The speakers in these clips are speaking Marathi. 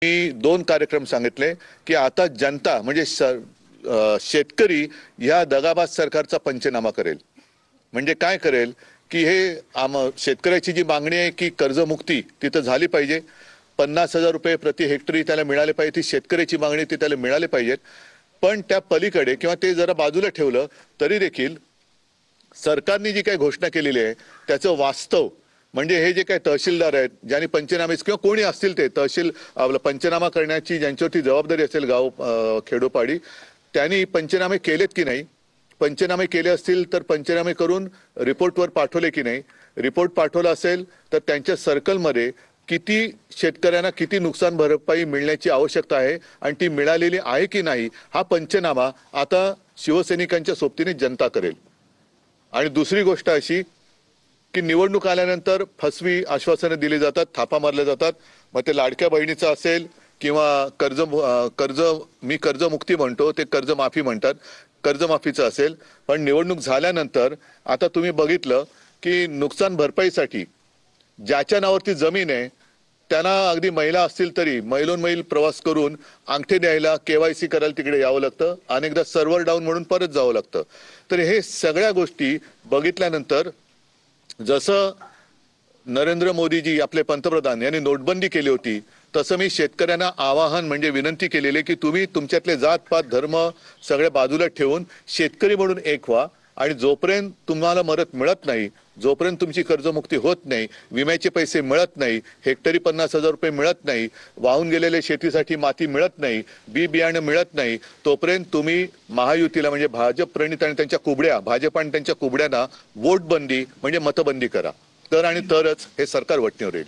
मी दोन कार्यक्रम सांगितले की आता जनता म्हणजे शेतकरी या दगाबाज सरकारचा पंचनामा करेल। म्हणजे काय करेल की हे शेतकऱ्याची जी मागणी आहे की कर्जमुक्ती तिथं झाली पाहिजे, 50,000 रुपये प्रति हेक्टरी त्याला मिळाले पाहिजे, ती शेतकऱ्याची मागणी ती त्याला मिळाले पाहिजेत। पण त्या पलीकडे किंवा ते जरा बाजूला ठेवलं तरी देखील सरकारने जी काही घोषणा केलेली आहे त्याचं वास्तव म्हणजे हे जे काही तहसीलदार आहेत ज्यांनी पंचनामे किंवा कोणी असतील ते तहसील आपला पंचनामा करण्याची ज्यांच्यावरती जबाबदारी असेल गाव खेडोपाडी त्यांनी पंचनामे केलेत की नाही, पंचनामे केले असतील तर पंचनामे करून रिपोर्टवर पाठवले की नाही, रिपोर्ट पाठवला असेल तर त्यांच्या सर्कलमध्ये किती शेतकऱ्यांना किती नुकसान भरपाई मिळण्याची आवश्यकता आहे आणि ती मिळालेली आहे की नाही हा पंचनामा आता शिवसैनिकांच्या सोबतीने जनता करेल। आणि दुसरी गोष्ट अशी की निवडणूक आल्यानंतर फसवी आश्वासने दिली जातात, थापा मारले जातात। मग ते लाडक्या बहिणीचं असेल किंवा कर्जमुक्ती म्हणतो ते कर्जमाफी म्हणतात, कर्जमाफीचं असेल। पण निवडणूक झाल्यानंतर आता तुम्ही बघितलं की नुकसान भरपाईसाठी ज्याच्या नावावरती जमीन आहे त्यांना अगदी महिला असतील तरी मैलोनमैल प्रवास करून अंगठे द्यायला केवायसी करायला तिकडे यावं लागतं, अनेकदा सर्व्हर डाऊन म्हणून परत जावं लागतं। तर हे सगळ्या गोष्टी बघितल्यानंतर जसं नरेंद्र मोदीजी आपले पंतप्रधान यांनी नोटबंदी केली होती तसं मी शेतकऱ्यांना आवाहन म्हणजे विनंती केलेली की तुम्ही तुमच्यातले जातपात धर्म सगळे बाजूला ठेवून शेतकरी म्हणून एक व्हा आणि जोपर्यंत तुम्हाला मदत मिळत नाही, जोपर्यंत तुमची कर्जमुक्ती होत नाही, विम्याचे पैसे मिळत नाही, हेक्टरी 50,000 रुपये मिळत नाही, वाहून गेलेले शेतीसाठी माती मिळत नाही, बी बियाणं मिळत नाही, तोपर्यंत तुम्ही महायुतीला म्हणजे भाजप प्रणित आणि त्यांच्या कुबड्या भाजप आणि त्यांच्या कुबड्यांना वोट बंदी म्हणजे मतबंदी करा, तर आणि तरच हे सरकार वटणीवर येईल।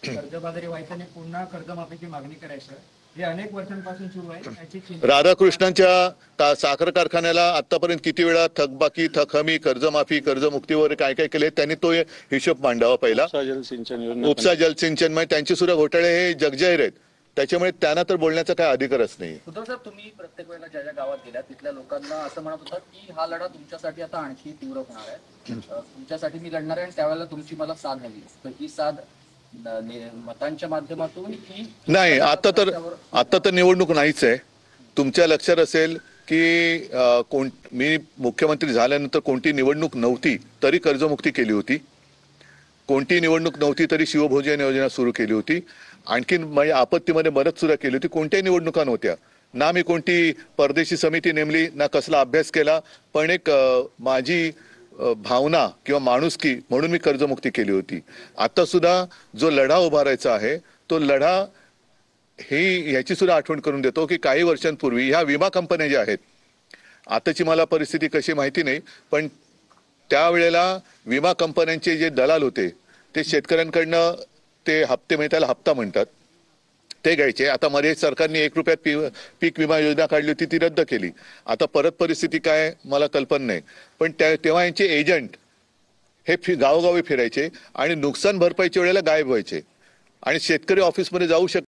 कर्जबाजारी व्हायचं आणि पुन्हा कर्जमाफीची मागणी करायचं हे अनेक वर्षांपासून सुरू आहे। राधाकृष्णांच्या साखर कारखान्याला आतापर्यंत किती वेळा थकबाकी थकहमी कर्जमाफी कर्जमुक्तीवर काय काय केले त्यांनी तो हिशोब मांडावा पहिला। उपसा जलसिंचन मध्ये त्यांचे सुद्धा घोटाळे हे जगजाहीर आहेत, त्याच्यामुळे त्यांना तर बोलण्याचा काय अधिकारच नाही। उद्धव साहेब, तुम्ही प्रत्येक वेळेला ज्या ज्या गावात गेल्या तिथल्या लोकांना असं म्हणत होता की हा लढा तुमच्यासाठी आता आणखी तीव्र होणार आहे, तुमच्यासाठी मी लढणार आहे आणि त्यावेळेला तुमची मला साथ हवी, तर ही साथ मतांच्या माध्यमातून की नाही? आता तर निवडणूक नाहीच आहे। तुमच्या लक्षात असेल की मी मुख्यमंत्री झाल्यानंतर कोणती निवडणूक नव्हती तरी कर्जमुक्ती केली होती, कोणती निवडणूक नव्हती तरी शिवभोजन योजना सुरू केली होती, आणखीन माझ्या आपत्तीमध्ये मदत सुद्धा केली होती। कोणत्याही निवडणुका नव्हत्या ना, मी कोणती परदेशी समिती नेमली ना कसला अभ्यास केला, पण एक माझी भावना किंवा माणुसकी म्हणून मी कर्जमुक्ती केली होती। आता सुद्धा जो लढा उभारायचा आहे तो लढा ह्याची सुद्धा आठवण करून देतो की काही वर्षांपूर्वी ह्या विमा कंपन्या ज्या आहेत, आताची मला परिस्थिती कशी माहिती नाही, पण त्यावेळेला विमा कंपन्यांचे जे दलाल होते ते शेतकऱ्यांकडनं ते हप्ते म्हणजे त्याला हप्ता म्हणतात ते घ्यायचे। आता मध्ये सरकारने 1 रुपयात पीक विमा योजना काढली होती, ती रद्द केली। आता परत परिस्थिती काय मला कल्पना नाही, पण तेव्हा यांचे एजंट हे गावोगावी फिरायचे आणि नुकसान भरपाईच्या वेळेला गायब व्हायचे आणि शेतकरी ऑफिसमध्ये जाऊ